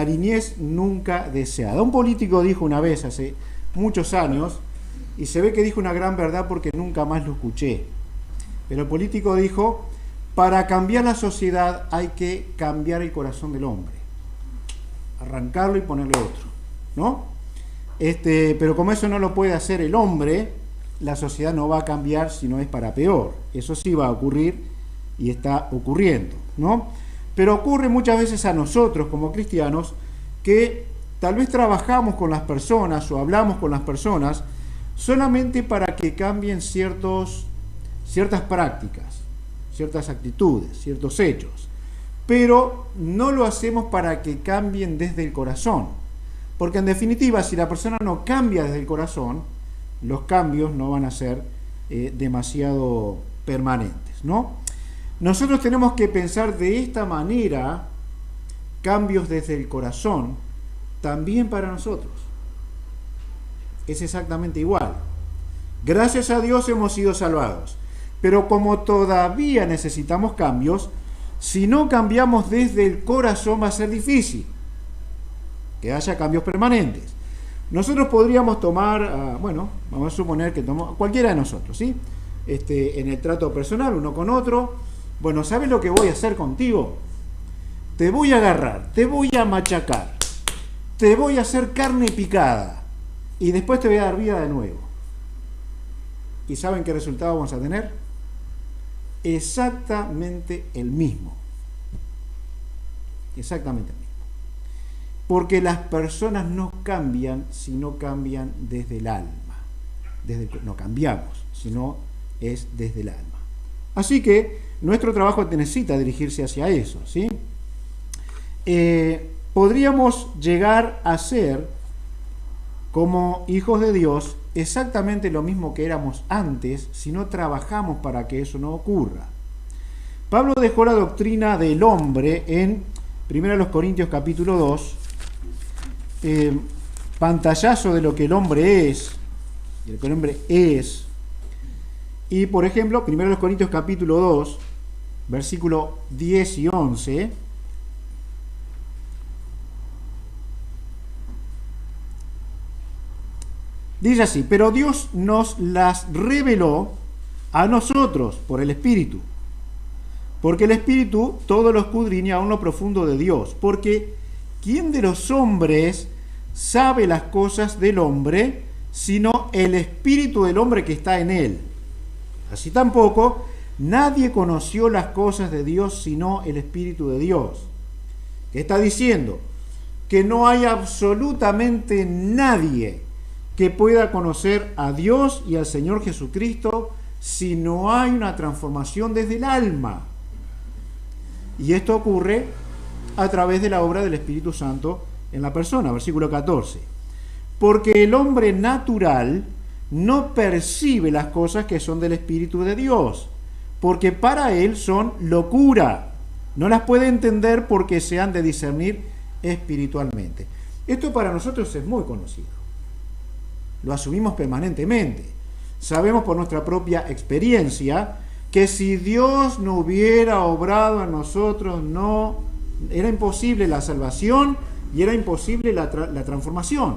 niñez nunca deseada. Un político dijo una vez, hace muchos años, y se ve que dijo una gran verdad porque nunca más lo escuché, pero el político dijo: para cambiar la sociedad hay que cambiar el corazón del hombre, arrancarlo y ponerle otro, ¿no? Pero como eso no lo puede hacer el hombre, la sociedad no va a cambiar si no es para peor. Eso sí va a ocurrir y está ocurriendo, ¿no? Pero ocurre muchas veces a nosotros como cristianos que tal vez trabajamos con las personas o hablamos con las personas solamente para que cambien ciertas prácticas, ciertas actitudes, ciertos hechos, pero no lo hacemos para que cambien desde el corazón, porque en definitiva, si la persona no cambia desde el corazón, los cambios no van a ser demasiado permanentes, ¿no? Nosotros tenemos que pensar de esta manera, cambios desde el corazón, también para nosotros. Es exactamente igual. Gracias a Dios hemos sido salvados, pero como todavía necesitamos cambios, si no cambiamos desde el corazón va a ser difícil que haya cambios permanentes. Nosotros podríamos tomar, vamos a suponer que tomamos cualquiera de nosotros, ¿sí? En el trato personal, uno con otro. Bueno, ¿sabes lo que voy a hacer contigo? Te voy a agarrar, te voy a machacar, te voy a hacer carne picada y después te voy a dar vida de nuevo. ¿Y saben qué resultado vamos a tener? Exactamente el mismo. Exactamente el mismo. Porque las personas no cambian si no cambian desde el alma. No cambiamos, sino es desde el alma. Así que nuestro trabajo necesita dirigirse hacia eso, ¿sí? Podríamos llegar a ser, como hijos de Dios, exactamente lo mismo que éramos antes si no trabajamos para que eso no ocurra. Pablo dejó la doctrina del hombre en 1 Corintios capítulo 2, pantallazo de lo que el hombre es, de lo que el hombre es. Y por ejemplo, 1 Corintios capítulo 2, versículo 10 y 11, dice así: pero Dios nos las reveló a nosotros por el Espíritu, porque el Espíritu todo lo escudriña aún lo profundo de Dios, porque ¿quién de los hombres sabe las cosas del hombre, sino el Espíritu del hombre que está en él? Así tampoco nadie conoció las cosas de Dios sino el Espíritu de Dios. ¿Qué está diciendo? Que no hay absolutamente nadie que pueda conocer a Dios y al Señor Jesucristo si no hay una transformación desde el alma. Y esto ocurre a través de la obra del Espíritu Santo en la persona, versículo 14. Porque el hombre natural no percibe las cosas que son del Espíritu de Dios, porque para él son locura. No las puede entender porque se han de discernir espiritualmente. Esto para nosotros es muy conocido. Lo asumimos permanentemente. Sabemos por nuestra propia experiencia que si Dios no hubiera obrado en nosotros, no era imposible la salvación y era imposible la transformación,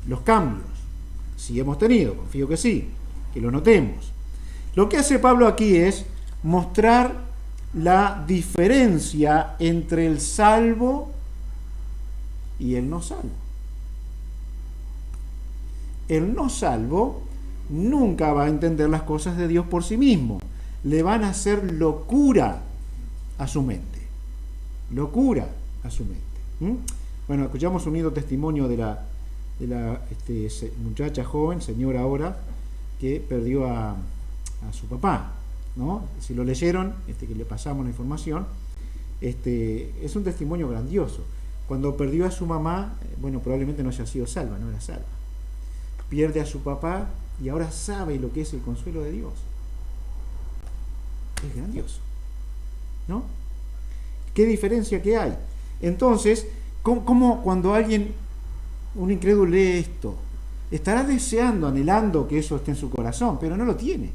los cambios. Si hemos tenido, confío que sí, que lo notemos. Lo que hace Pablo aquí es mostrar la diferencia entre el salvo y el no salvo. El no salvo nunca va a entender las cosas de Dios por sí mismo. Le van a hacer locura a su mente. Locura a su mente. Bueno, escuchamos un lindo testimonio de la muchacha joven, señora ahora, que perdió a su papá, ¿no? Si lo leyeron, que le pasamos la información, es un testimonio grandioso. Cuando perdió a su mamá, probablemente no haya sido salva, no era salva. Pierde a su papá y ahora sabe lo que es el consuelo de Dios. Es grandioso, ¿no? ¿Qué diferencia que hay? Entonces, ¿cómo cuando un incrédulo lee esto, estará deseando, anhelando que eso esté en su corazón, pero no lo tiene?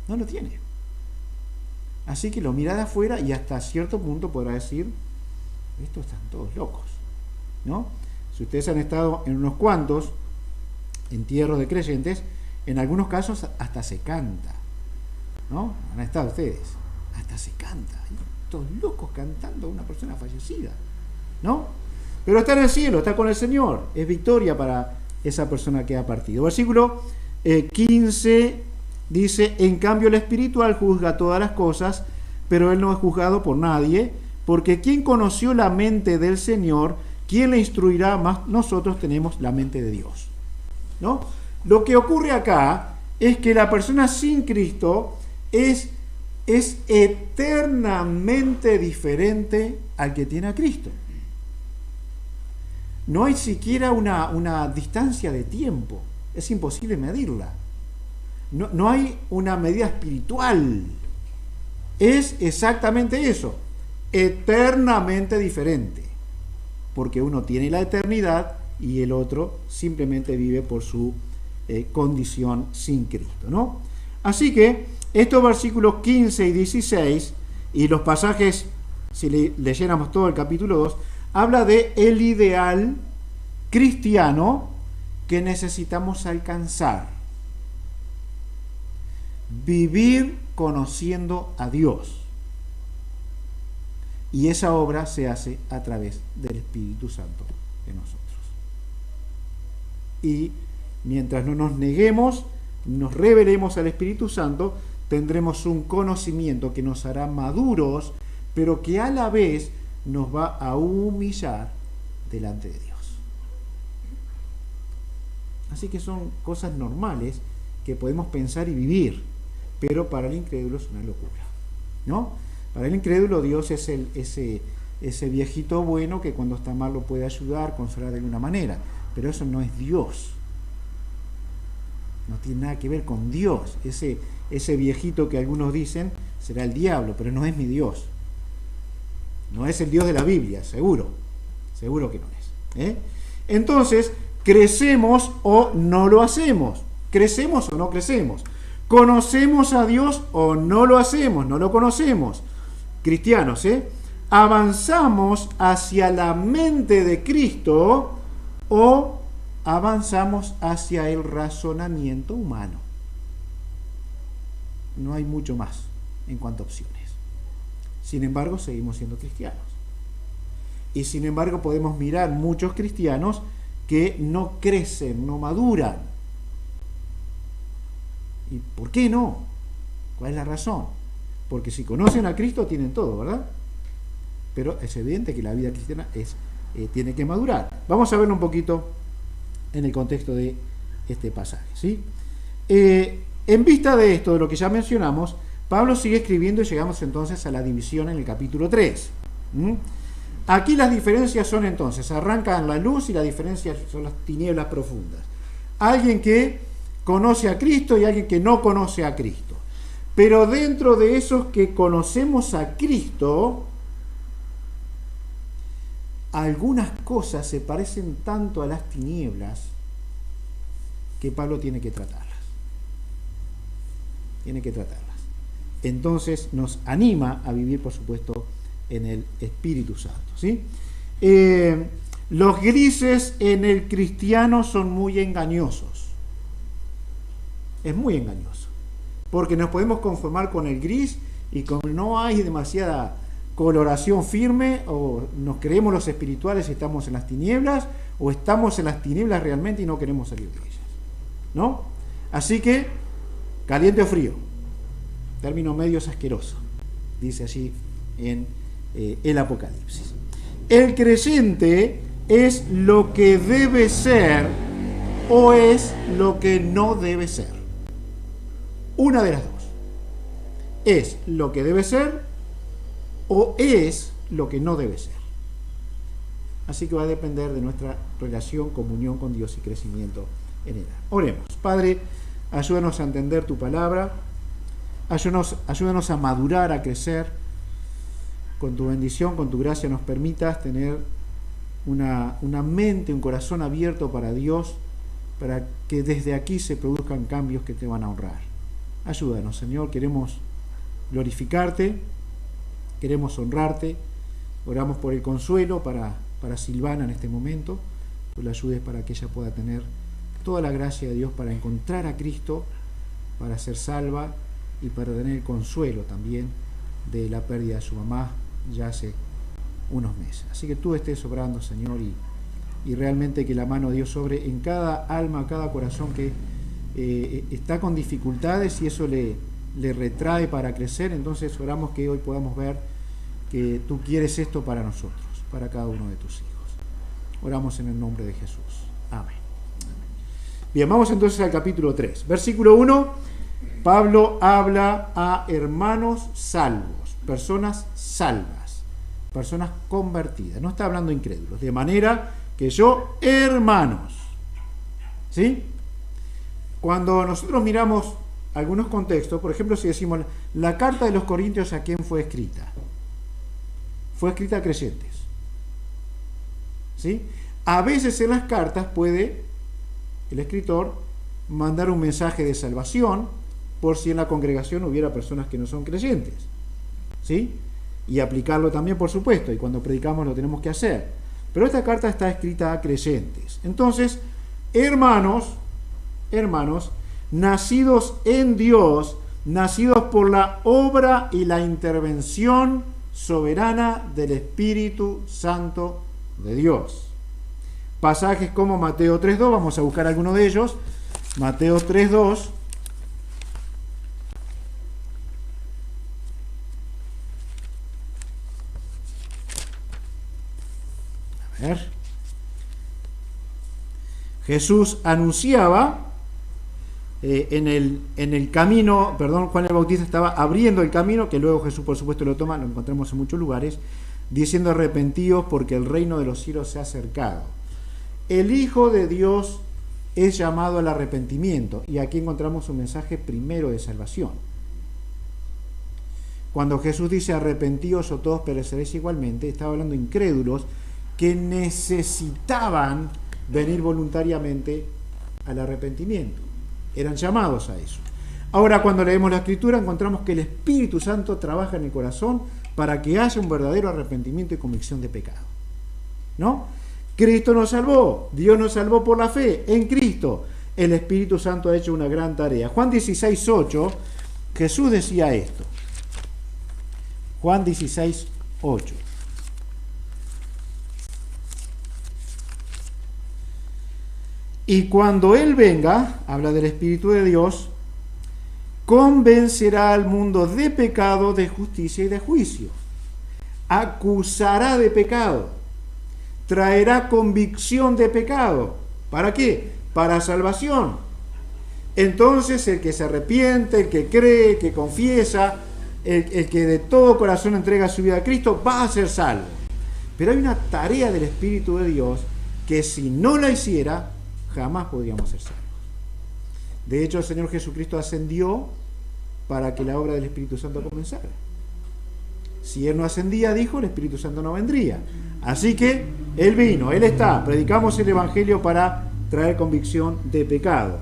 No lo tiene. Así que lo mira de afuera y hasta cierto punto podrá decir, estos están todos locos, ¿no? Si ustedes han estado en unos cuantos entierros de creyentes, en algunos casos hasta se canta, ¿no? Han estado ustedes, hasta se canta, hay estos locos cantando a una persona fallecida, ¿no? Pero está en el cielo, está con el Señor, es victoria para esa persona que ha partido. Versículo 15 dice: en cambio el espiritual juzga todas las cosas, pero él no es juzgado por nadie, porque ¿quién conoció la mente del Señor? ¿Quién le instruirá? Más nosotros tenemos la mente de Dios, ¿no? Lo que ocurre acá es que la persona sin Cristo es eternamente diferente al que tiene a Cristo. No hay siquiera una distancia de tiempo, es imposible medirla. No hay una medida espiritual, es exactamente eso, eternamente diferente, porque uno tiene la eternidad y el otro simplemente vive por su condición sin Cristo, ¿no? Así que estos versículos 15 y 16 y los pasajes, si leyéramos todo el capítulo 2, habla de el ideal cristiano que necesitamos alcanzar. Vivir conociendo a Dios. Y esa obra se hace a través del Espíritu Santo en nosotros. Y mientras no nos neguemos, nos rebelemos al Espíritu Santo, tendremos un conocimiento que nos hará maduros, pero que a la vez nos va a humillar delante de Dios. Así que son cosas normales que podemos pensar y vivir, pero para el incrédulo es una locura, ¿no? Para el incrédulo Dios es ese viejito bueno que cuando está mal lo puede ayudar, consolar de alguna manera, pero eso no es Dios. No tiene nada que ver con Dios. Ese viejito que algunos dicen será el diablo, pero no es mi Dios. No es el Dios de la Biblia, seguro que no es. Entonces, ¿crecemos o no lo hacemos? ¿Crecemos o no crecemos? ¿Conocemos a Dios o no lo hacemos? No lo conocemos. Cristianos, ¿avanzamos hacia la mente de Cristo o avanzamos hacia el razonamiento humano? No hay mucho más en cuanto a opciones. Sin embargo, seguimos siendo cristianos. Y sin embargo, podemos mirar muchos cristianos que no crecen, no maduran. ¿Y por qué no? ¿Cuál es la razón? Porque si conocen a Cristo tienen todo, ¿verdad? Pero es evidente que la vida cristiana tiene que madurar. Vamos a verlo un poquito en el contexto de este pasaje, ¿sí? En vista de esto, de lo que ya mencionamos, Pablo sigue escribiendo y llegamos entonces a la división en el capítulo 3. Aquí las diferencias son entonces, arrancan la luz y las diferencias son las tinieblas profundas. Alguien que conoce a Cristo y alguien que no conoce a Cristo. Pero dentro de esos que conocemos a Cristo, algunas cosas se parecen tanto a las tinieblas que Pablo tiene que tratarlas. Entonces nos anima a vivir, por supuesto, en el Espíritu Santo, ¿sí? Los grises en el cristiano son muy engañosos. Es muy engañoso. Porque nos podemos conformar con el gris y como no hay demasiada coloración firme, o nos creemos los espirituales y estamos en las tinieblas, o estamos en las tinieblas realmente y no queremos salir de ellas, ¿no? Así que, caliente o frío, término medio es asqueroso, dice allí en el Apocalipsis. El creyente es lo que debe ser o es lo que no debe ser. Una de las dos. Es lo que debe ser o es lo que no debe ser. Así que va a depender de nuestra relación, comunión con Dios y crecimiento en Él. Oremos. Padre, ayúdanos a entender tu palabra, ayúdanos a madurar, a crecer. Con tu bendición, con tu gracia nos permitas tener una mente, un corazón abierto para Dios, para que desde aquí se produzcan cambios que te van a honrar. Ayúdanos, Señor, queremos glorificarte, queremos honrarte, Oramos por el consuelo para Silvana en este momento, tú la ayudes para que ella pueda tener toda la gracia de Dios para encontrar a Cristo, para ser salva y para tener el consuelo también de la pérdida de su mamá ya hace unos meses. Así que tú estés obrando, Señor, y realmente que la mano de Dios sobre en cada alma, cada corazón que está con dificultades y eso le retrae para crecer. Entonces oramos que hoy podamos ver que tú quieres esto para nosotros, para cada uno de tus hijos. Oramos en el nombre de Jesús. Amén. Bien, vamos entonces al capítulo 3. Versículo 1, Pablo habla a hermanos salvos, personas salvas, personas convertidas. No está hablando incrédulos. De manera que yo, hermanos. ¿Sí? Cuando nosotros miramos algunos contextos, por ejemplo, si decimos la carta de los Corintios, ¿a quién fue escrita? Fue escrita a creyentes. ¿Sí? A veces en las cartas puede el escritor mandar un mensaje de salvación por si en la congregación hubiera personas que no son creyentes. ¿Sí? Y aplicarlo también, por supuesto, y cuando predicamos lo tenemos que hacer. Pero esta carta está escrita a creyentes. Entonces, hermanos, nacidos en Dios, nacidos por la obra y la intervención soberana del Espíritu Santo de Dios. Pasajes como Mateo 3.2, vamos a buscar alguno de ellos. Mateo 3.2. A ver. Jesús anunciaba en el camino, Juan el Bautista estaba abriendo el camino, que luego Jesús por supuesto lo toma, lo encontramos en muchos lugares, diciendo arrepentíos porque el reino de los cielos se ha acercado. El Hijo de Dios es llamado al arrepentimiento, y aquí encontramos un mensaje primero de salvación. Cuando Jesús dice arrepentíos o todos pereceréis igualmente, estaba hablando de incrédulos que necesitaban venir voluntariamente al arrepentimiento. Eran llamados a eso. Ahora, cuando leemos la Escritura, encontramos que el Espíritu Santo trabaja en el corazón para que haya un verdadero arrepentimiento y convicción de pecado. ¿No? Cristo nos salvó, Dios nos salvó por la fe en Cristo. El Espíritu Santo ha hecho una gran tarea. Juan 16:8, Jesús decía esto. Juan 16:8. Y cuando Él venga, habla del Espíritu de Dios, convencerá al mundo de pecado, de justicia y de juicio. Acusará de pecado. Traerá convicción de pecado. ¿Para qué? Para salvación. Entonces el que se arrepiente, el que cree, el que confiesa, el que de todo corazón entrega su vida a Cristo, va a ser salvo. Pero hay una tarea del Espíritu de Dios que si no la hiciera, jamás podríamos ser salvos. De hecho, el Señor Jesucristo ascendió para que la obra del Espíritu Santo comenzara. Si Él no ascendía, dijo, el Espíritu Santo no vendría. Así que Él vino, Él está. Predicamos el Evangelio para traer convicción de pecado.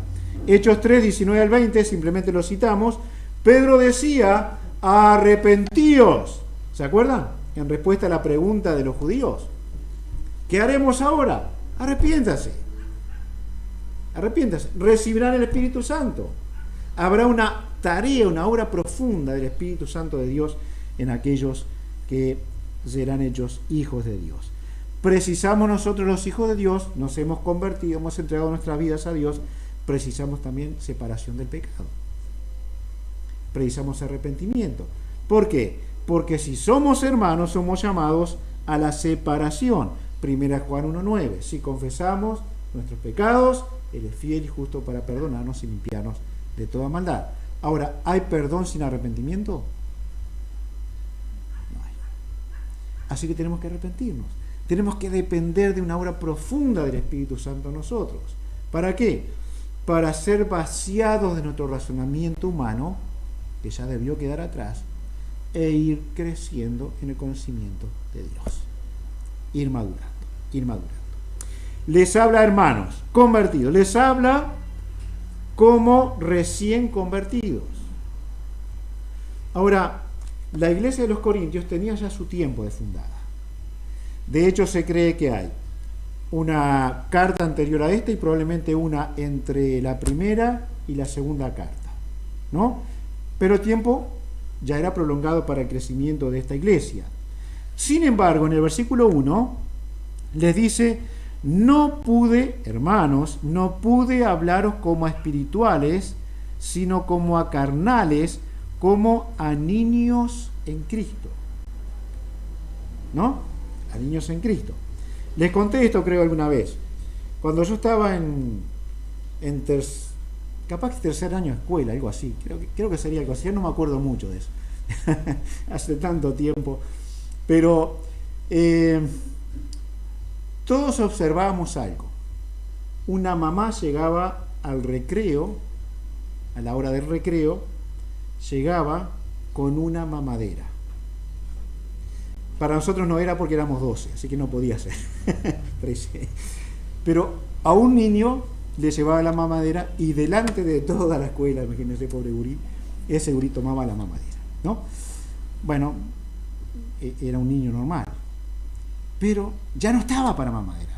Hechos 3, 19 al 20, simplemente lo citamos. Pedro decía, arrepentíos. ¿Se acuerdan? En respuesta a la pregunta de los judíos. ¿Qué haremos ahora? Arrepiéntase. Arrepiéntase, recibirán el Espíritu Santo. Habrá una tarea, una obra profunda del Espíritu Santo de Dios en aquellos que serán hechos hijos de Dios. Precisamos nosotros los hijos de Dios, nos hemos convertido, hemos entregado nuestras vidas a Dios, precisamos también separación del pecado. Precisamos arrepentimiento. ¿Por qué? Porque si somos hermanos, somos llamados a la separación. 1 Juan 1:9. Si confesamos nuestros pecados, Él es fiel y justo para perdonarnos y limpiarnos de toda maldad. Ahora, ¿hay perdón sin arrepentimiento? No hay. Así que tenemos que arrepentirnos. Tenemos que depender de una obra profunda del Espíritu Santo en nosotros. ¿Para qué? Para ser vaciados de nuestro razonamiento humano, que ya debió quedar atrás, e ir creciendo en el conocimiento de Dios. Ir madurando. Les habla, hermanos, convertidos. Les habla como recién convertidos. Ahora, la iglesia de los Corintios tenía ya su tiempo de fundada. De hecho, se cree que hay una carta anterior a esta y probablemente una entre la primera y la segunda carta, ¿no? Pero el tiempo ya era prolongado para el crecimiento de esta iglesia. Sin embargo, en el versículo 1 les dice: no pude, hermanos, no pude hablaros como a espirituales, sino como a carnales, como a niños en Cristo. ¿No? A niños en Cristo. Les conté esto, creo, alguna vez. Cuando yo estaba capaz que tercer año de escuela, algo así. Creo que sería algo así. Yo no me acuerdo mucho de eso. Hace tanto tiempo. Pero todos observábamos algo. Una mamá llegaba al recreo, a la hora del recreo, llegaba con una mamadera. Para nosotros no era porque éramos 12, así que no podía ser. Pero a un niño le llevaba la mamadera y delante de toda la escuela, imagínense, pobre gurí, ese gurí tomaba la mamadera, ¿no? Bueno, era un niño normal, pero ya no estaba para mamadera,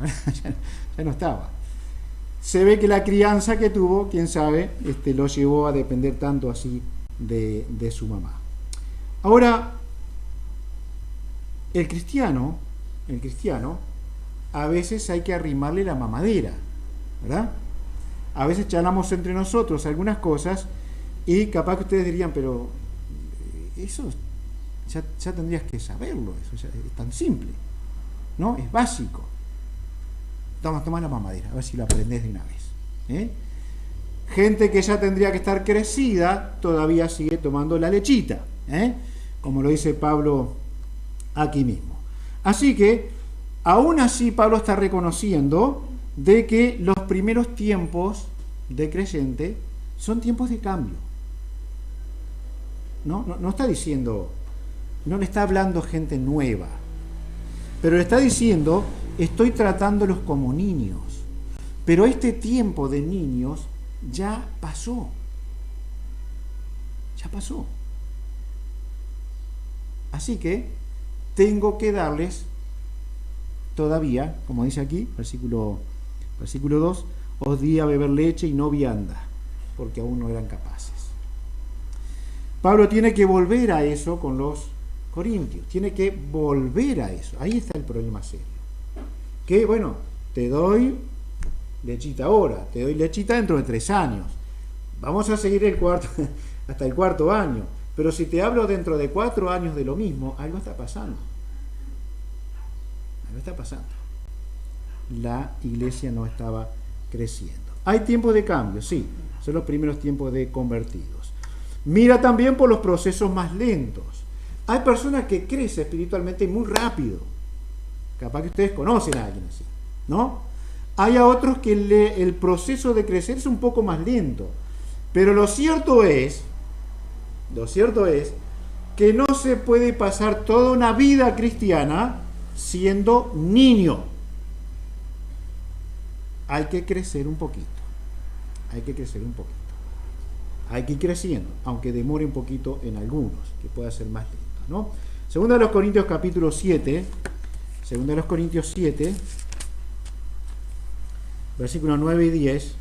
ya no estaba. Se ve que la crianza que tuvo, quién sabe, lo llevó a depender tanto así de su mamá. Ahora, el cristiano, a veces hay que arrimarle la mamadera, ¿verdad? A veces charlamos entre nosotros algunas cosas y capaz que ustedes dirían, pero eso ya tendrías que saberlo, eso ya es tan simple, ¿no? Es básico. Toma la mamadera, a ver si lo aprendés de una vez. Gente que ya tendría que estar crecida todavía sigue tomando la lechita, como lo dice Pablo aquí mismo. Así que, aún así, Pablo está reconociendo de que los primeros tiempos de creyente son tiempos de cambio. No está diciendo, no le está hablando gente nueva, pero le está diciendo, estoy tratándolos como niños. Pero este tiempo de niños ya pasó. Ya pasó. Así que tengo que darles todavía, como dice aquí, versículo 2, os di a beber leche y no vianda, porque aún no eran capaces. Pablo tiene que volver a eso con los corintios, tiene que volver a eso. Ahí está el problema serio. Que bueno, te doy lechita ahora, te doy lechita dentro de 3 años. Vamos a seguir hasta el cuarto año. Pero si te hablo dentro de 4 años de lo mismo, algo está pasando. Algo está pasando. La iglesia no estaba creciendo. Hay tiempos de cambio, sí. Son los primeros tiempos de convertidos. Mira también por los procesos más lentos. Hay personas que crecen espiritualmente muy rápido. Capaz que ustedes conocen a alguien así, ¿no? Hay a otros que el proceso de crecer es un poco más lento. Pero lo cierto es que no se puede pasar toda una vida cristiana siendo niño. Hay que crecer un poquito. Hay que ir creciendo, aunque demore un poquito en algunos, que pueda ser más lento, ¿no? Segunda de los Corintios capítulo 7, versículos 9 y 10,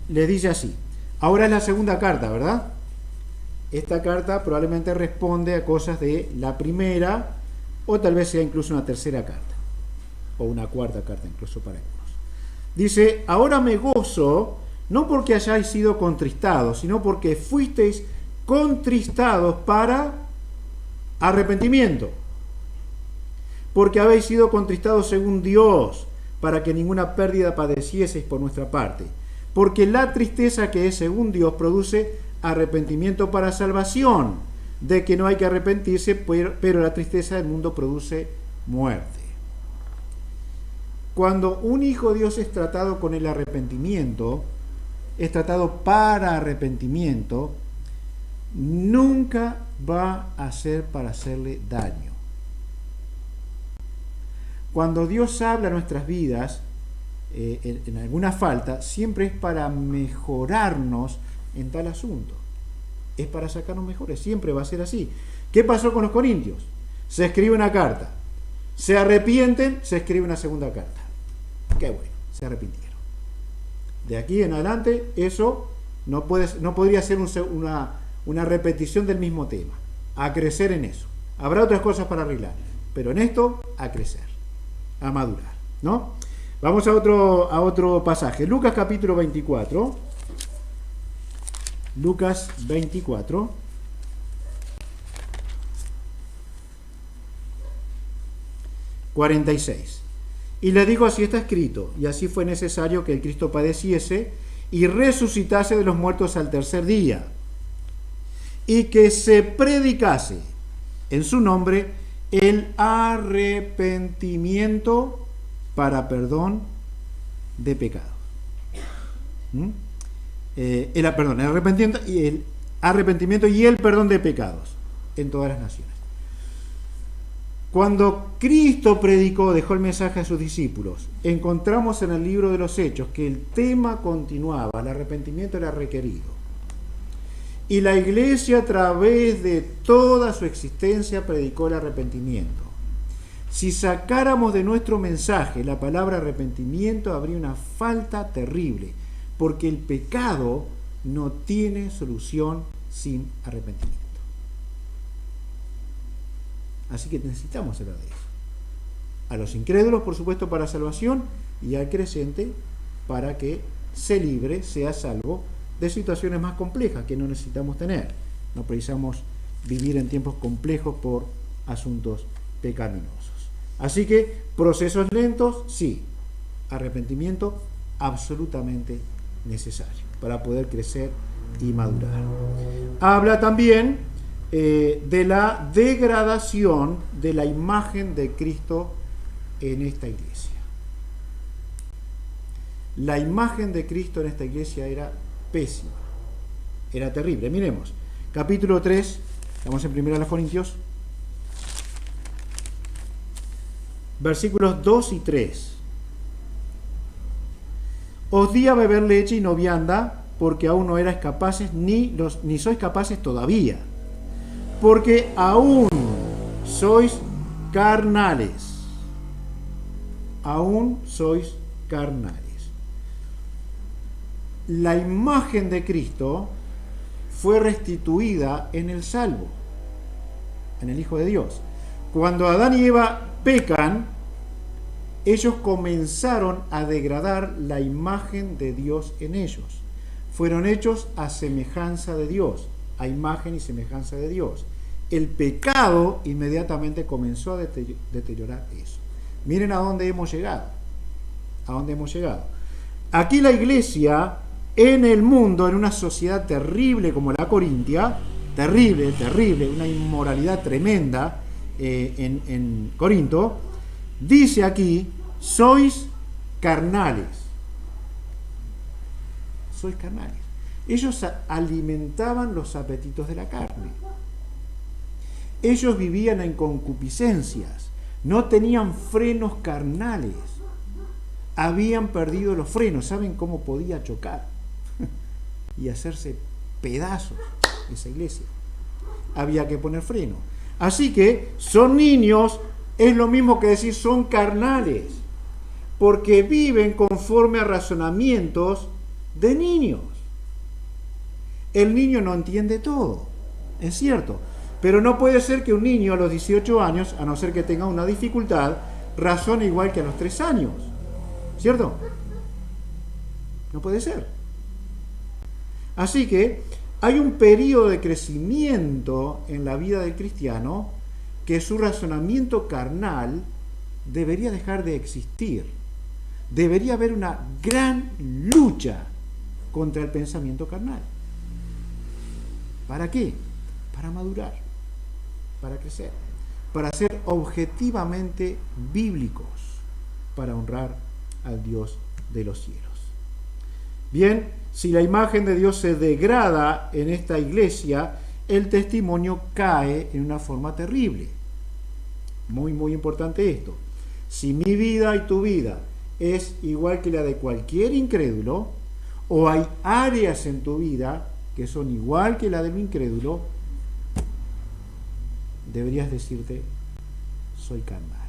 les dice así. Ahora es la segunda carta, ¿verdad? Esta carta probablemente responde a cosas de la primera, o tal vez sea incluso una tercera carta, o una cuarta carta incluso para algunos. Dice, ahora me gozo, no porque hayáis sido contristados, sino porque fuisteis contristados para arrepentimiento. Porque habéis sido contristados según Dios, para que ninguna pérdida padecieseis por nuestra parte. Porque la tristeza que es según Dios produce arrepentimiento para salvación, de que no hay que arrepentirse, pero la tristeza del mundo produce muerte. Cuando un hijo de Dios es tratado con el arrepentimiento, es tratado para arrepentimiento, nunca va a ser para hacerle daño. Cuando Dios habla a nuestras vidas, en alguna falta, siempre es para mejorarnos en tal asunto. Es para sacarnos mejores, siempre va a ser así. ¿Qué pasó con los corintios? se escribe una carta. Se arrepienten, se escribe una segunda carta. Qué bueno, se arrepintieron. De aquí en adelante, eso no podría ser una repetición del mismo tema. A crecer en eso. Habrá otras cosas para arreglar, pero en esto, a crecer, a madurar, ¿no? Vamos a otro pasaje. Lucas capítulo 24. Lucas 24. 46. Y le dijo: así está escrito, y así fue necesario que el Cristo padeciese y resucitase de los muertos al tercer día, y que se predicase en su nombre el arrepentimiento para perdón de pecados. El arrepentimiento y el perdón de pecados en todas las naciones. Cuando Cristo predicó, dejó el mensaje a sus discípulos, encontramos en el libro de los Hechos que el tema continuaba, el arrepentimiento era requerido. Y la iglesia, a través de toda su existencia, predicó el arrepentimiento. Si sacáramos de nuestro mensaje la palabra arrepentimiento, habría una falta terrible, porque el pecado no tiene solución sin arrepentimiento. Así que necesitamos hablar de eso. A los incrédulos, por supuesto, para salvación, y al creyente para que se libre, sea salvo de situaciones más complejas que no necesitamos tener. No precisamos vivir en tiempos complejos por asuntos pecaminosos. Así que procesos lentos, sí. Arrepentimiento absolutamente necesario para poder crecer y madurar. Habla también de la degradación de la imagen de Cristo en esta iglesia. La imagen de Cristo en esta iglesia era pésima, era terrible. Miremos, capítulo 3, estamos en 1 Corintios, versículos 2 y 3. Os di a beber leche y no vianda, porque aún no erais capaces, ni sois capaces todavía, porque aún sois carnales. Aún sois carnales. La imagen de Cristo fue restituida en el Salvo, en el Hijo de Dios. Cuando Adán y Eva pecan, ellos comenzaron a degradar la imagen de Dios en ellos. Fueron hechos a semejanza de Dios, a imagen y semejanza de Dios. El pecado inmediatamente comenzó a deteriorar eso. Miren a dónde hemos llegado. A dónde hemos llegado. Aquí la iglesia, en el mundo, en una sociedad terrible como la Corintia, terrible, una inmoralidad tremenda en Corinto, dice aquí: sois carnales. Sois carnales. Ellos alimentaban los apetitos de la carne. Ellos vivían en concupiscencias. No tenían frenos carnales. Habían perdido los frenos. ¿Saben cómo podía chocar? Y hacerse pedazos esa iglesia. Había que poner freno. Así que son niños, es lo mismo que decir son carnales, porque viven conforme a razonamientos de niños. El niño no entiende todo, es cierto, pero no puede ser que un niño a los 18 años, a no ser que tenga una dificultad, razone igual que a los 3 años, ¿cierto? No puede ser. Así que hay un periodo de crecimiento en la vida del cristiano que su razonamiento carnal debería dejar de existir. Debería haber una gran lucha contra el pensamiento carnal. ¿Para qué? Para madurar, para crecer, para ser objetivamente bíblicos, para honrar al Dios de los cielos. Bien, si la imagen de Dios se degrada en esta iglesia, el testimonio cae en una forma terrible. Muy, muy importante esto. Si mi vida y tu vida es igual que la de cualquier incrédulo, o hay áreas en tu vida que son igual que la del incrédulo, deberías decirte soy carnal.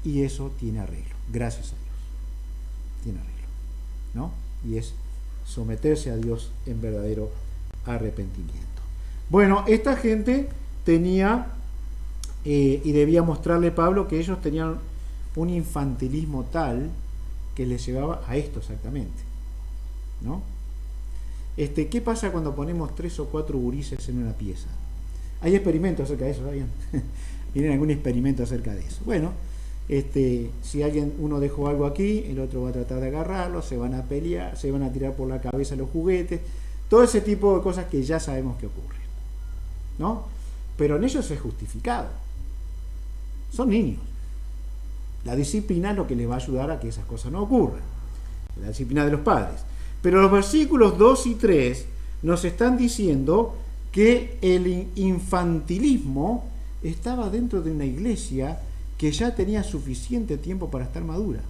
Y eso tiene arreglo, gracias a Dios. Tiene arreglo, ¿no? Y es someterse a Dios en verdadero arrepentimiento. Bueno, esta gente tenía, y debía mostrarle Pablo que ellos tenían un infantilismo tal que les llevaba a esto exactamente, ¿no? ¿Qué pasa cuando ponemos 3 o 4 gurises en una pieza? Hay experimentos acerca de eso, ¿sabían? ¿Tienen algún experimento acerca de eso? Bueno, si uno dejó algo aquí, el otro va a tratar de agarrarlo, se van a pelear, se van a tirar por la cabeza los juguetes, todo ese tipo de cosas que ya sabemos que ocurren, ¿no? Pero en ellos es justificado. Son niños. La disciplina es lo que les va a ayudar a que esas cosas no ocurran. La disciplina de los padres. Pero los versículos 2 y 3 nos están diciendo que el infantilismo estaba dentro de una iglesia que ya tenía suficiente tiempo para estar madura.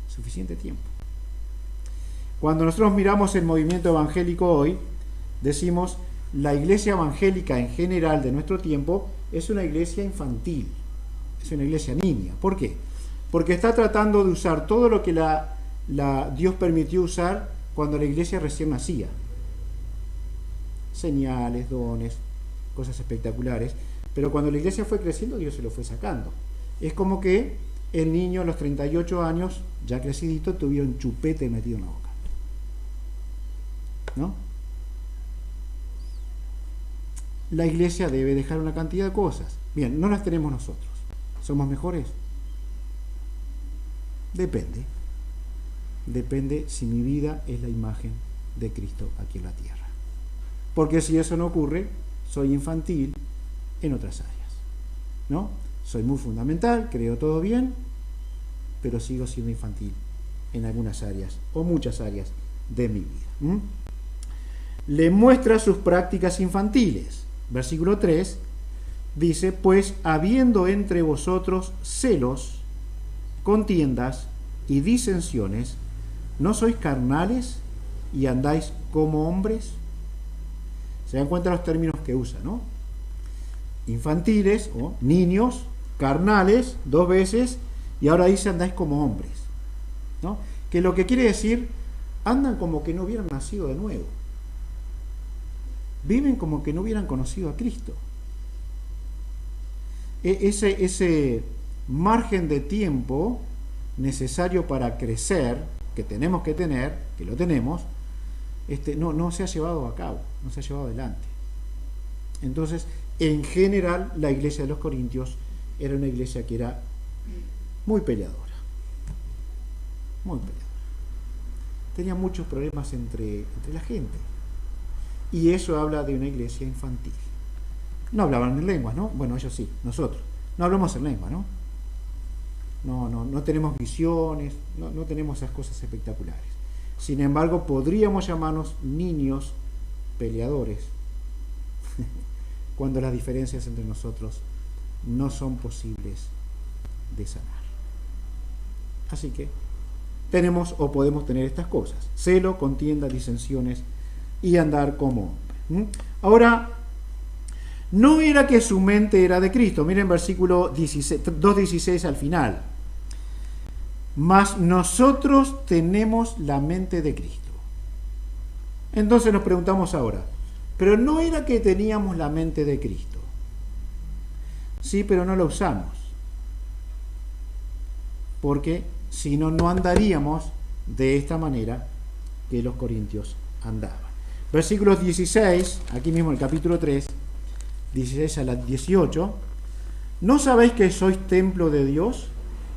Suficiente tiempo. Cuando nosotros miramos el movimiento evangélico hoy, decimos, la iglesia evangélica en general de nuestro tiempo es una iglesia infantil, es una iglesia niña. ¿Por qué? Porque está tratando de usar todo lo que Dios permitió usar cuando la iglesia recién nacía. Señales, dones, cosas espectaculares. Pero cuando la iglesia fue creciendo, Dios se lo fue sacando. Es como que el niño a los 38 años, ya crecidito, tuviera un chupete metido en la boca, ¿no? La iglesia debe dejar una cantidad de cosas. Bien, no las tenemos nosotros. ¿Somos mejores? Depende. Depende si mi vida es la imagen de Cristo aquí en la tierra. Porque si eso no ocurre, soy infantil en otras áreas, ¿no? Soy muy fundamental, creo todo bien, pero sigo siendo infantil en algunas áreas o muchas áreas de mi vida. Le muestra sus prácticas infantiles. Versículo 3 dice, pues habiendo entre vosotros celos, contiendas y disensiones, ¿no sois carnales y andáis como hombres? Se dan cuenta los términos que usa, ¿no? Infantiles o niños, carnales, 2 veces, y ahora dice andáis como hombres, ¿no? Que lo que quiere decir, andan como que no hubieran nacido de nuevo. Viven como que no hubieran conocido a Cristo. Ese margen de tiempo necesario para crecer, que tenemos que tener, que lo tenemos, no se ha llevado a cabo, no se ha llevado adelante. Entonces, en general, la iglesia de los Corintios era una iglesia que era muy peleadora. Muy peleadora. Tenía muchos problemas entre la gente. Y eso habla de una iglesia infantil. No hablaban en lenguas, ¿no? Bueno, ellos sí, nosotros. No hablamos en lengua, ¿no? No tenemos visiones, no tenemos esas cosas espectaculares. Sin embargo, podríamos llamarnos niños peleadores cuando las diferencias entre nosotros no son posibles de sanar. Así que tenemos o podemos tener estas cosas: celo, contienda, disensiones y andar como hombre. Ahora, no era que su mente era de Cristo. Miren versículo 2:16 al final. Mas nosotros tenemos la mente de Cristo. Entonces nos preguntamos ahora, pero no era que teníamos la mente de Cristo. Sí, pero no la usamos. Porque si no, no andaríamos de esta manera que los corintios andaban. Versículos 16, aquí mismo en el capítulo 3, 16 a la 18. ¿No sabéis que sois templo de Dios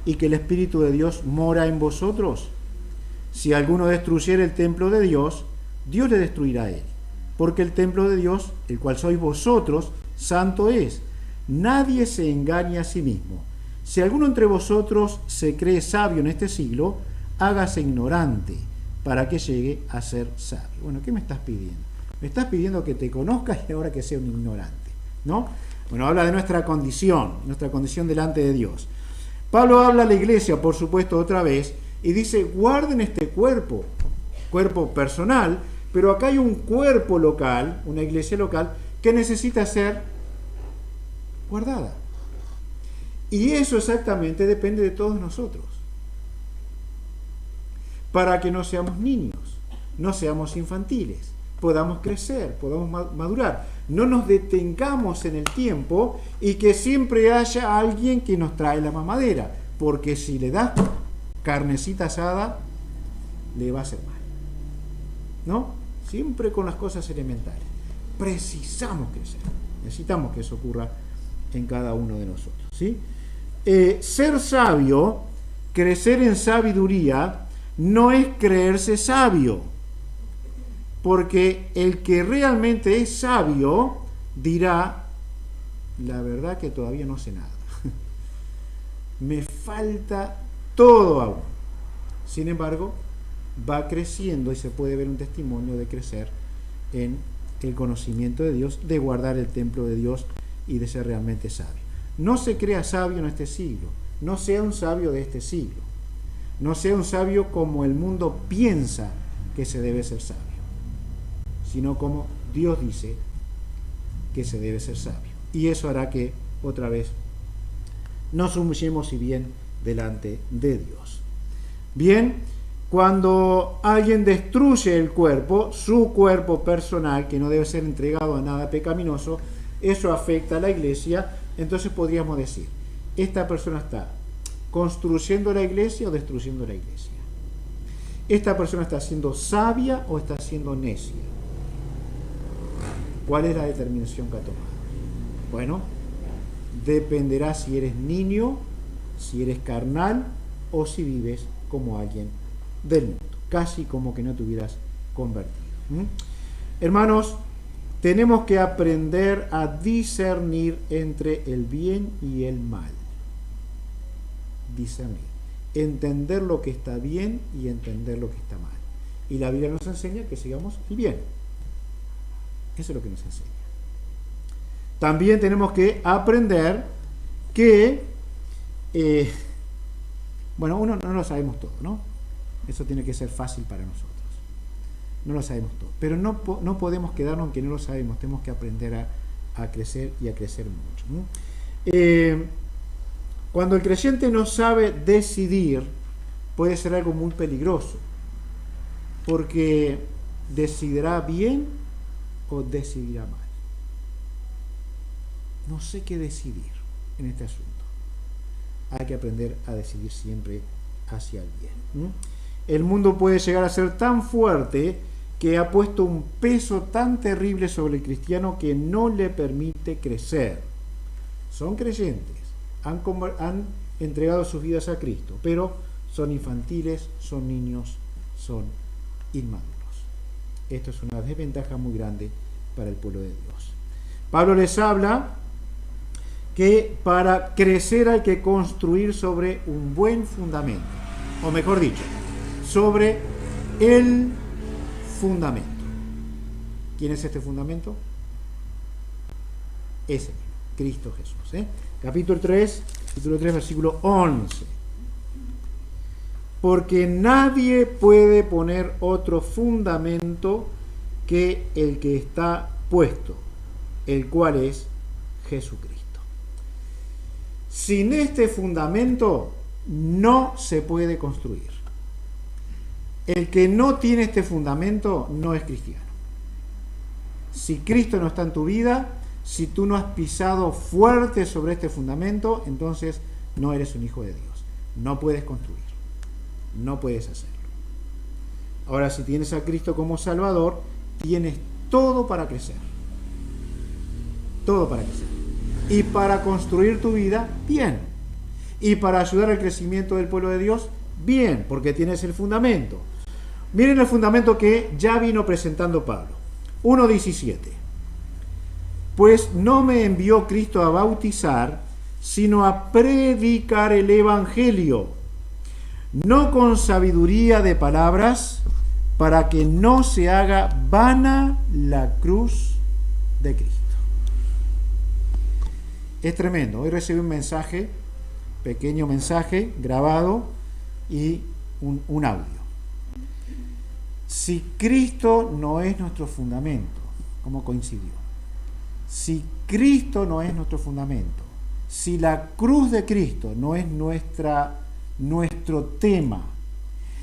y que el Espíritu de Dios mora en vosotros? Si alguno destruyere el templo de Dios, Dios le destruirá a él. Porque el templo de Dios, el cual sois vosotros, santo es. Nadie se engaña a sí mismo. Si alguno entre vosotros se cree sabio en este siglo, hágase ignorante, para que llegue a ser sabio. Bueno, ¿qué me estás pidiendo? Me estás pidiendo que te conozcas y ahora que sea un ignorante, ¿no? Bueno, habla de nuestra condición delante de Dios. Pablo habla a la iglesia, por supuesto, otra vez, y dice, guarden este cuerpo personal, pero acá hay un cuerpo local, una iglesia local, que necesita ser guardada. Y eso exactamente depende de todos nosotros. Para que no seamos niños, no seamos infantiles, podamos crecer, podamos madurar. No nos detengamos en el tiempo y que siempre haya alguien que nos trae la mamadera, porque si le das carnecita asada, le va a hacer mal. ¿No? Siempre con las cosas elementales. Precisamos crecer. Necesitamos que eso ocurra en cada uno de nosotros. ¿Sí? Ser sabio, crecer en sabiduría, no es creerse sabio. Porque el que realmente es sabio dirá, la verdad que todavía no sé nada. Me falta todo aún. Sin embargo, va creciendo y se puede ver un testimonio de crecer en el conocimiento de Dios, de guardar el templo de Dios y de ser realmente sabio. No se crea sabio en este siglo, no sea un sabio de este siglo, no sea un sabio como el mundo piensa que se debe ser sabio, sino como Dios dice que se debe ser sabio. Y eso hará que, otra vez, nos humillemos y bien delante de Dios. Bien, cuando alguien destruye el cuerpo, su cuerpo personal, que no debe ser entregado a nada pecaminoso, eso afecta a la iglesia. Entonces podríamos decir, esta persona está construyendo la iglesia o destruyendo la iglesia. Esta persona está siendo sabia o está siendo necia. ¿Cuál es la determinación que ha tomado? Bueno, dependerá si eres niño, si eres carnal o si vives como alguien del mundo, casi como que no te hubieras convertido. Hermanos, tenemos que aprender a discernir entre el bien y el mal. Discernir. Entender lo que está bien y entender lo que está mal. Y la Biblia nos enseña que sigamos el bien. Eso es lo que nos enseña. También tenemos que aprender que, uno no lo sabemos todo, ¿no? Eso tiene que ser fácil para nosotros. No lo sabemos todo. Pero no podemos quedarnos en que no lo sabemos. Tenemos que aprender a crecer y a crecer mucho, ¿no? Cuando el creyente no sabe decidir, puede ser algo muy peligroso. Porque decidirá bien o decidirá mal. No sé qué decidir en este asunto. Hay que aprender a decidir siempre hacia el bien. El mundo puede llegar a ser tan fuerte que ha puesto un peso tan terrible sobre el cristiano que no le permite crecer. Son creyentes, han entregado sus vidas a Cristo, pero son infantiles, son niños, son inmaduros. Esto es una desventaja muy grande para el pueblo de Dios. Pablo les habla que para crecer hay que construir sobre un buen fundamento, o mejor dicho, sobre el fundamento. ¿Quién es este fundamento? Ese, Cristo Jesús. Capítulo 3, versículo 11. Porque nadie puede poner otro fundamento que el que está puesto, el cual es Jesucristo. Sin este fundamento no se puede construir. El que no tiene este fundamento no es cristiano. Si Cristo no está en tu vida, si tú no has pisado fuerte sobre este fundamento, entonces no eres un hijo de Dios. No puedes construir. No puedes hacerlo. Ahora, si tienes a Cristo como Salvador, tienes todo para crecer. Todo para crecer. Y para construir tu vida, bien. Y para ayudar al crecimiento del pueblo de Dios, bien, porque tienes el fundamento. Miren el fundamento que ya vino presentando Pablo. 1:17. Pues no me envió Cristo a bautizar, sino a predicar el Evangelio, no con sabiduría de palabras, para que no se haga vana la cruz de Cristo. Es tremendo. Hoy recibí un mensaje, pequeño mensaje, grabado y un audio. Si Cristo no es nuestro fundamento, ¿cómo coincidió? Si Cristo no es nuestro fundamento, si la cruz de Cristo no es nuestro tema,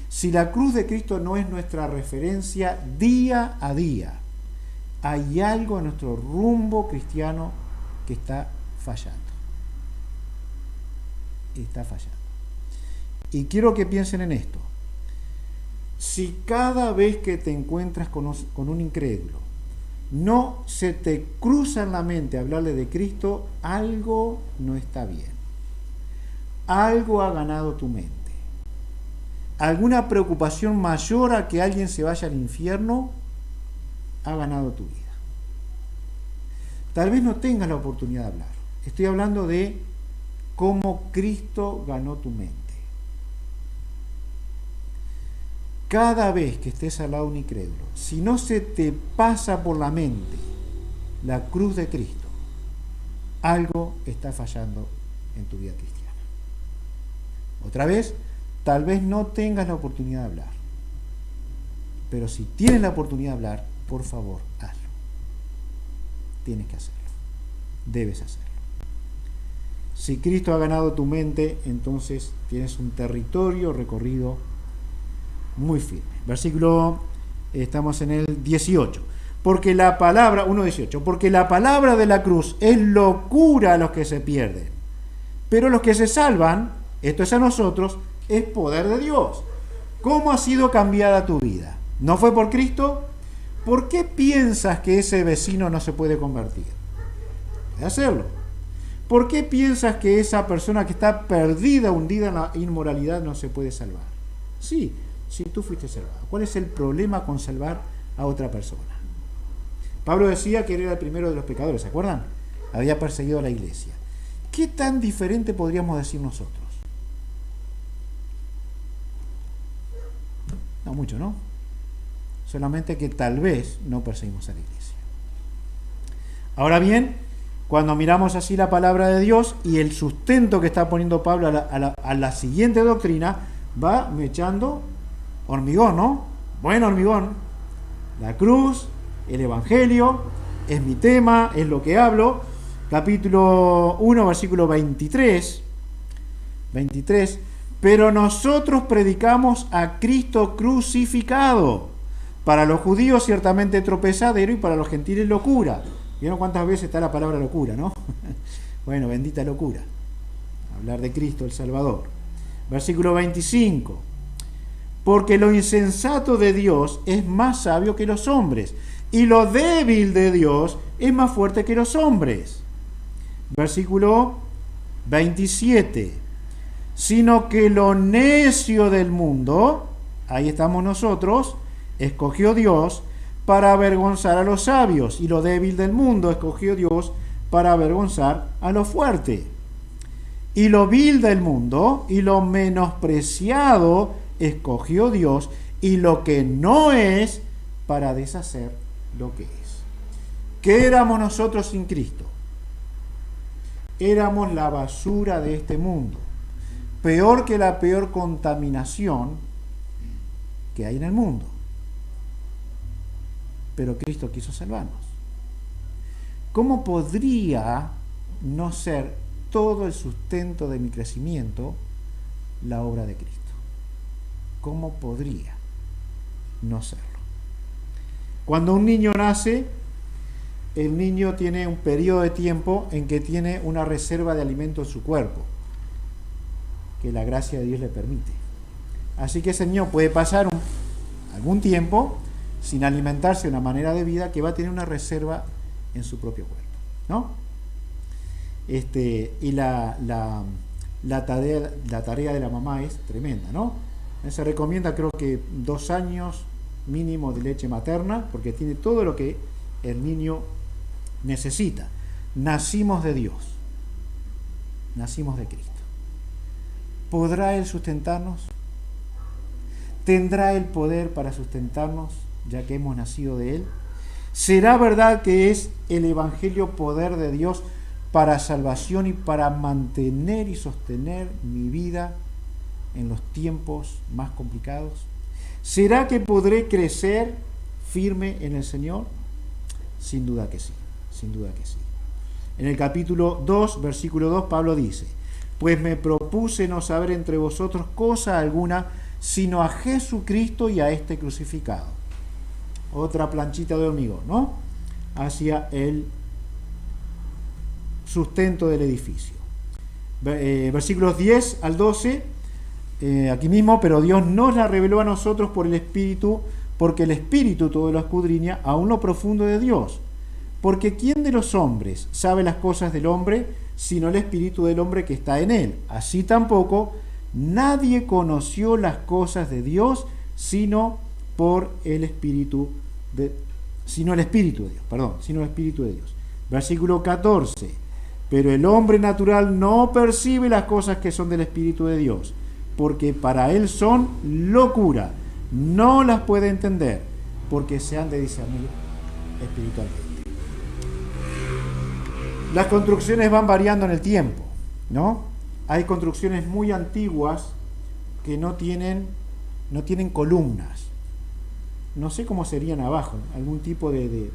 si la cruz de Cristo no es nuestra referencia día a día, hay algo en nuestro rumbo cristiano que está fallando. Está fallando. Y quiero que piensen en esto. Si cada vez que te encuentras con un incrédulo, no se te cruza en la mente hablarle de Cristo, algo no está bien. Algo ha ganado tu mente. Alguna preocupación mayor a que alguien se vaya al infierno ha ganado tu vida. Tal vez no tengas la oportunidad de hablar. Estoy hablando de cómo Cristo ganó tu mente. Cada vez que estés al lado de un incrédulo, si no se te pasa por la mente la cruz de Cristo, algo está fallando en tu vida cristiana. Otra vez, tal vez no tengas la oportunidad de hablar, pero si tienes la oportunidad de hablar, por favor, hazlo. Tienes que hacerlo. Debes hacerlo. Si Cristo ha ganado tu mente, entonces tienes un territorio recorrido muy firme. Versículo, estamos en el 18. Porque la palabra, 1:18, porque la palabra de la cruz es locura a los que se pierden, pero los que se salvan, esto es a nosotros, es poder de Dios. ¿Cómo ha sido cambiada tu vida? ¿No fue por Cristo? ¿Por qué piensas que ese vecino no se puede convertir? Puede hacerlo. ¿Por qué piensas que esa persona que está perdida, hundida en la inmoralidad, no se puede salvar? Sí, si tú fuiste salvado. ¿Cuál es el problema con salvar a otra persona? Pablo decía que él era el primero de los pecadores, ¿se acuerdan? Había perseguido a la iglesia. ¿Qué tan diferente podríamos decir nosotros? No mucho, ¿no? Solamente que tal vez no perseguimos a la iglesia. Ahora bien, cuando miramos así la palabra de Dios y el sustento que está poniendo Pablo a la siguiente doctrina, va echando hormigón, ¿no? Buen hormigón. La cruz, el evangelio, es mi tema, es lo que hablo. Capítulo 1, versículo 23. Pero nosotros predicamos a Cristo crucificado. Para los judíos ciertamente tropezadero y para los gentiles locura. ¿Vieron cuántas veces está la palabra locura, no? Bueno, bendita locura. Hablar de Cristo el Salvador. Versículo 25. Porque lo insensato de Dios es más sabio que los hombres, y lo débil de Dios es más fuerte que los hombres. Versículo 27. Sino que lo necio del mundo, ahí estamos nosotros, escogió Dios para avergonzar a los sabios, y lo débil del mundo escogió Dios para avergonzar a lo fuerte. Y lo vil del mundo y lo menospreciado escogió Dios, y lo que no es, para deshacer lo que es. ¿Qué éramos nosotros sin Cristo? Éramos la basura de este mundo, peor que la peor contaminación que hay en el mundo. Pero Cristo quiso salvarnos. ¿Cómo podría no ser todo el sustento de mi crecimiento la obra de Cristo? ¿Cómo podría no serlo? Cuando un niño nace, el niño tiene un periodo de tiempo en que tiene una reserva de alimento en su cuerpo, que la gracia de Dios le permite. Así que ese niño puede pasar algún tiempo sin alimentarse de una manera de vida que va a tener una reserva en su propio cuerpo, ¿no? Y la tarea de la mamá es tremenda, ¿no? Se recomienda, creo que 2 años mínimo de leche materna, porque tiene todo lo que el niño necesita. Nacimos de Dios, nacimos de Cristo. ¿Podrá Él sustentarnos? ¿Tendrá el poder para sustentarnos, ya que hemos nacido de Él? ¿Será verdad que es el Evangelio poder de Dios para salvación y para mantener y sostener mi vida en los tiempos más complicados? ¿Será que podré crecer firme en el Señor? Sin duda que sí. sin duda que sí. En el capítulo 2, versículo 2, Pablo dice: pues me propuse no saber entre vosotros cosa alguna, sino a Jesucristo y a este crucificado. Otra planchita de hormigón, ¿no? Hacia el sustento del edificio. Versículos 10 al 12, aquí mismo: pero Dios nos la reveló a nosotros por el Espíritu, porque el Espíritu todo lo escudriña aún lo profundo de Dios. Porque ¿quién de los hombres sabe las cosas del hombre, sino el Espíritu del hombre que está en él? Así tampoco nadie conoció las cosas de Dios, sino el Espíritu de Dios. Versículo 14: pero el hombre natural no percibe las cosas que son del Espíritu de Dios, porque para él son locura, no las puede entender, porque se han de discernir espiritualmente. Las construcciones van variando en el tiempo, ¿no? Hay construcciones muy antiguas que no tienen columnas. No sé cómo serían abajo. Algún tipo de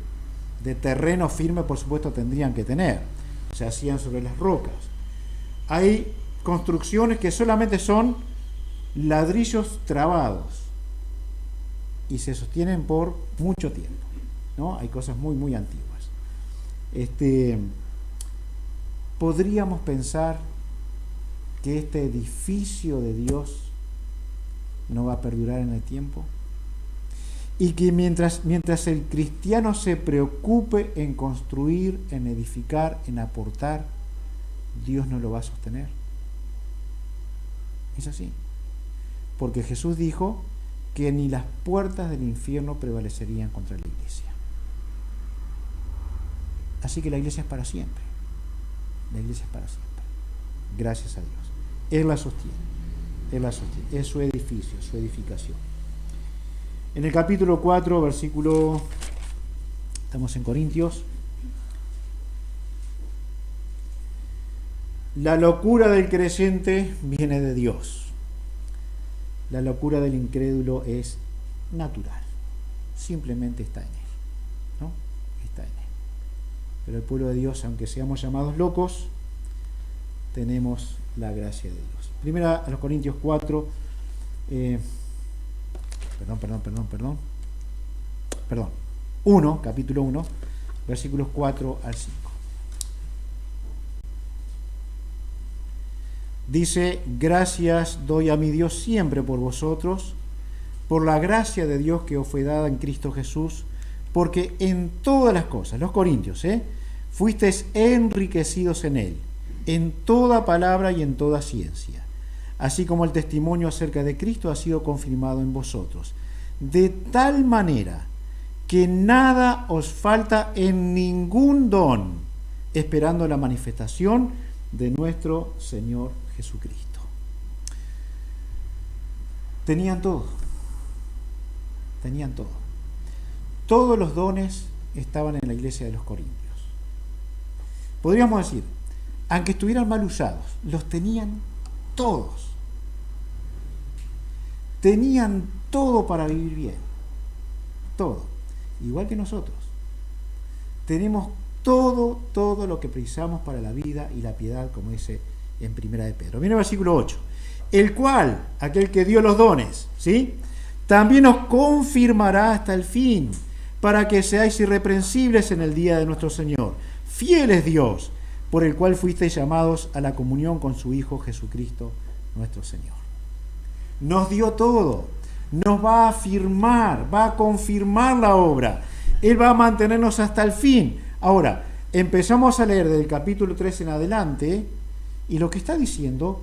terreno firme, por supuesto, tendrían que tener. Se hacían sobre las rocas. Hay construcciones que solamente son ladrillos trabados y se sostienen por mucho tiempo, ¿no? Hay cosas muy, muy antiguas. ¿Podríamos pensar que este edificio de Dios no va a perdurar en el tiempo? Y que mientras el cristiano se preocupe en construir, en edificar, en aportar, Dios no lo va a sostener. Es así. Porque Jesús dijo que ni las puertas del infierno prevalecerían contra la iglesia. Así que la iglesia es para siempre. La iglesia es para siempre. Gracias a Dios. Él la sostiene. Él la sostiene. Es su edificio, su edificación. En el capítulo 4, versículo... Estamos en Corintios. La locura del creyente viene de Dios. La locura del incrédulo es natural. Simplemente está en él, ¿no? Está en él. Pero el pueblo de Dios, aunque seamos llamados locos, tenemos la gracia de Dios. Primera a los Corintios 4, capítulo 1, versículos 4 al 5. Dice: gracias doy a mi Dios siempre por vosotros, por la gracia de Dios que os fue dada en Cristo Jesús, porque en todas las cosas, los corintios, fuisteis enriquecidos en él, en toda palabra y en toda ciencia, así como el testimonio acerca de Cristo ha sido confirmado en vosotros, de tal manera que nada os falta en ningún don, esperando la manifestación de nuestro Señor Jesucristo. Tenían todo. Todos los dones estaban en la iglesia de los Corintios. Podríamos decir, aunque estuvieran mal usados, los tenían todos. Tenían todo para vivir bien. Todo. Igual que nosotros. Tenemos todo lo que precisamos para la vida y la piedad, como dice en Primera de Pedro. Viene el versículo 8. El cual, aquel que dio los dones, ¿sí?, también os confirmará hasta el fin, para que seáis irreprensibles en el día de nuestro Señor. Fiel es Dios, por el cual fuisteis llamados a la comunión con su Hijo Jesucristo, nuestro Señor. Nos dio todo. Nos va a afirmar, va a confirmar la obra. Él va a mantenernos hasta el fin. Ahora, empezamos a leer del capítulo 3 en adelante, y lo que está diciendo,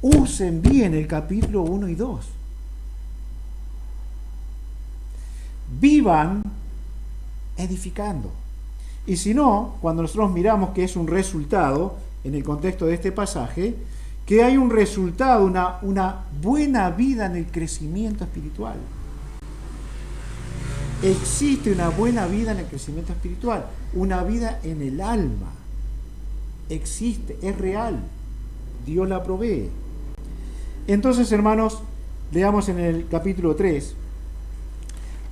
usen bien el capítulo 1 y 2. Vivan edificando. Y si no, cuando nosotros miramos que es un resultado, en el contexto de este pasaje, que hay un resultado, una buena vida en el crecimiento espiritual. Existe una buena vida en el crecimiento espiritual, una vida en el alma. Existe, es real. Dios la provee. Entonces, hermanos, leamos en el capítulo 3,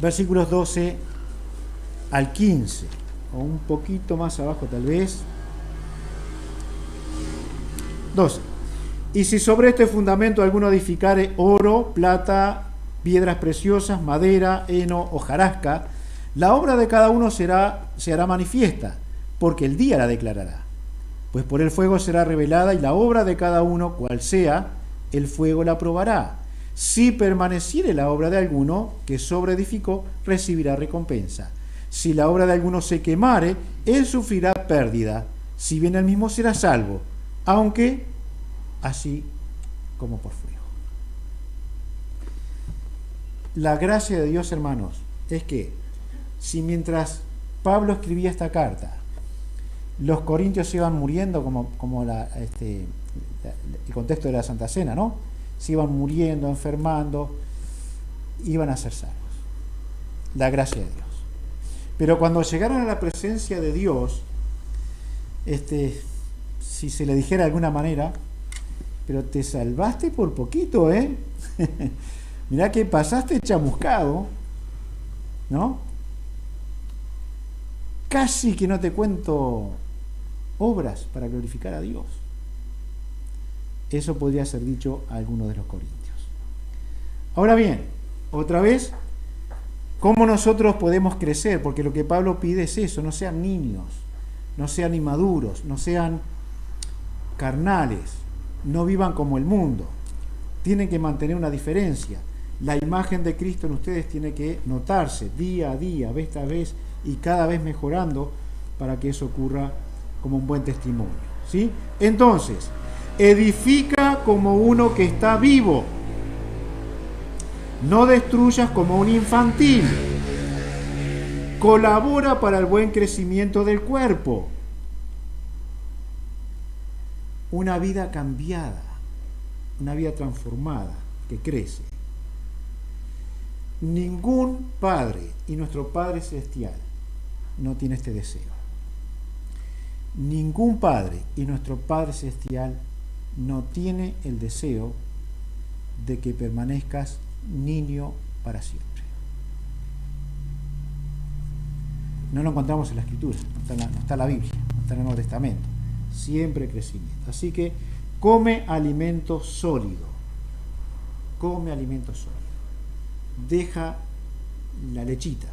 versículos 12 al 15. o un poquito más abajo tal vez. 12. Y si sobre este fundamento alguno edificare oro, plata, piedras preciosas, madera, heno, hojarasca, la obra de cada uno se hará manifiesta, porque el día la declarará. Pues por el fuego será revelada, y la obra de cada uno, cual sea, el fuego la probará. Si permaneciere la obra de alguno que sobreedificó, recibirá recompensa. Si la obra de alguno se quemare, él sufrirá pérdida, si bien él mismo será salvo, aunque así como por fuego. La gracia de Dios, hermanos, es que si mientras Pablo escribía esta carta, los corintios iban muriendo, como el contexto de la Santa Cena, ¿no? Se iban muriendo, enfermando, iban a ser salvos. La gracia de Dios. Pero cuando llegaron a la presencia de Dios, si se le dijera de alguna manera, pero te salvaste por poquito, ¿eh? Mirá que pasaste chamuscado, ¿no? Casi que no te cuento obras para glorificar a Dios. Eso podría ser dicho a alguno de los corintios. Ahora bien, otra vez, ¿cómo nosotros podemos crecer? Porque lo que Pablo pide es eso: no sean niños, no sean inmaduros, no sean carnales, no vivan como el mundo. Tienen que mantener una diferencia. La imagen de Cristo en ustedes tiene que notarse día a día, vez a vez, y cada vez mejorando para que eso ocurra como un buen testimonio, ¿sí? Entonces, edifica como uno que está vivo. No destruyas como un infantil. Colabora para el buen crecimiento del cuerpo. Una vida cambiada, una vida transformada, que crece. Ningún padre, y nuestro Padre Celestial no tiene este deseo. Ningún padre, y nuestro Padre Celestial no tiene el deseo de que permanezcas niño para siempre. No lo encontramos en la Escritura, no está en la Biblia, no está en el Nuevo Testamento. Siempre crecimiento. Así que come alimento sólido. Come alimento sólido. Deja la lechita.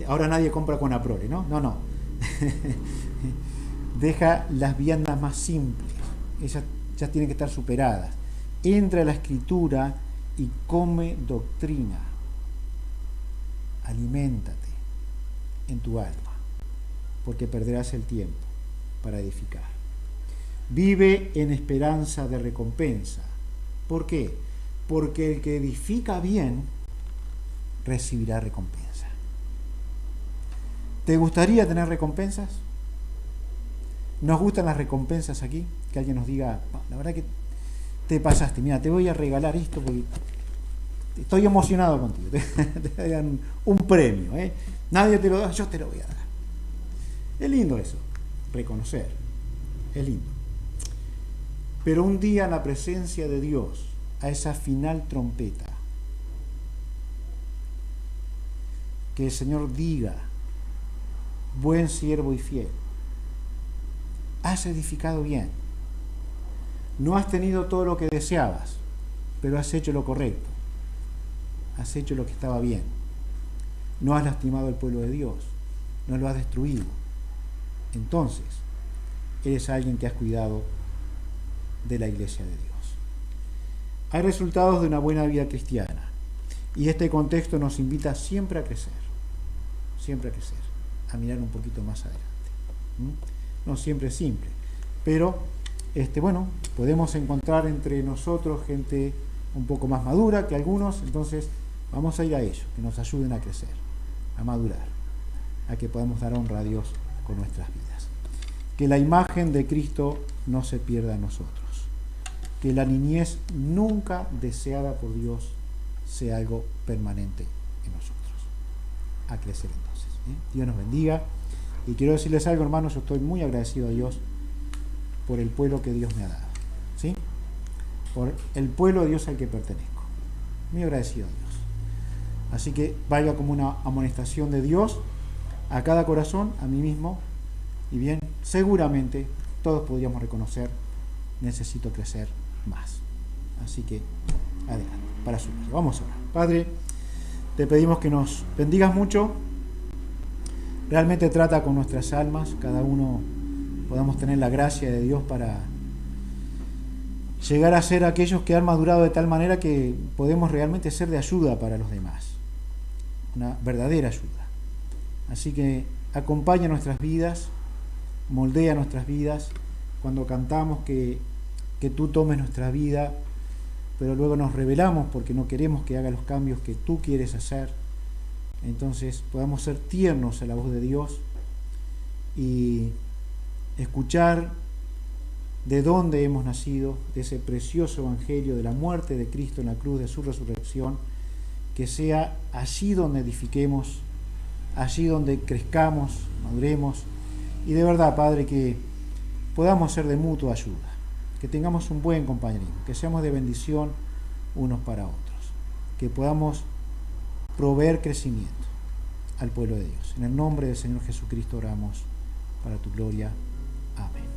Ahora nadie compra con Aprole, ¿no? No. Deja las viandas más simples. Ellas ya tienen que estar superadas. Entra a la Escritura y come doctrina. Aliméntate en tu alma, porque perderás el tiempo para edificar. Vive en esperanza de recompensa. ¿Por qué? Porque el que edifica bien recibirá recompensa. ¿Te gustaría tener recompensas? ¿Nos gustan las recompensas aquí? Que alguien nos diga, la verdad que te pasaste, mira, te voy a regalar esto porque estoy emocionado contigo. Te dan un premio, ¿eh? Nadie te lo da, yo te lo voy a dar. Es lindo eso, reconocer, es lindo. Pero un día en la presencia de Dios, a esa final trompeta, que el Señor diga, buen siervo y fiel, has edificado bien, no has tenido todo lo que deseabas, pero has hecho lo correcto, has hecho lo que estaba bien, no has lastimado al pueblo de Dios, no lo has destruido. Entonces, eres alguien que has cuidado de la iglesia de Dios. Hay resultados de una buena vida cristiana, y este contexto nos invita siempre a crecer, a mirar un poquito más adelante. No siempre es simple, pero podemos encontrar entre nosotros gente un poco más madura que algunos, entonces vamos a ir a ellos, que nos ayuden a crecer, a madurar, a que podamos dar honra a Dios con nuestras vidas. Que la imagen de Cristo no se pierda en nosotros. Que la niñez nunca deseada por Dios sea algo permanente en nosotros. A crecer entonces. Dios nos bendiga. Y quiero decirles algo, hermanos, yo estoy muy agradecido a Dios por el pueblo que Dios me ha dado. ¿Sí? Por el pueblo de Dios al que pertenezco. Muy agradecido a Dios. Así que valga como una amonestación de Dios a cada corazón, a mí mismo, y bien, seguramente todos podríamos reconocer, necesito crecer más. Así que, adelante, para su gloria. Vamos a orar. Padre, te pedimos que nos bendigas mucho, realmente trata con nuestras almas, cada uno podamos tener la gracia de Dios para llegar a ser aquellos que han madurado de tal manera que podemos realmente ser de ayuda para los demás, una verdadera ayuda. Así que acompaña nuestras vidas, moldea nuestras vidas, cuando cantamos que tú tomes nuestra vida, pero luego nos rebelamos porque no queremos que haga los cambios que tú quieres hacer. Entonces podamos ser tiernos a la voz de Dios y escuchar de dónde hemos nacido, de ese precioso evangelio de la muerte de Cristo en la cruz, de su resurrección, que sea allí donde edifiquemos, allí donde crezcamos, maduremos, y de verdad, Padre, que podamos ser de mutua ayuda, que tengamos un buen compañerismo, que seamos de bendición unos para otros, que podamos proveer crecimiento al pueblo de Dios. En el nombre del Señor Jesucristo oramos para tu gloria. Amén.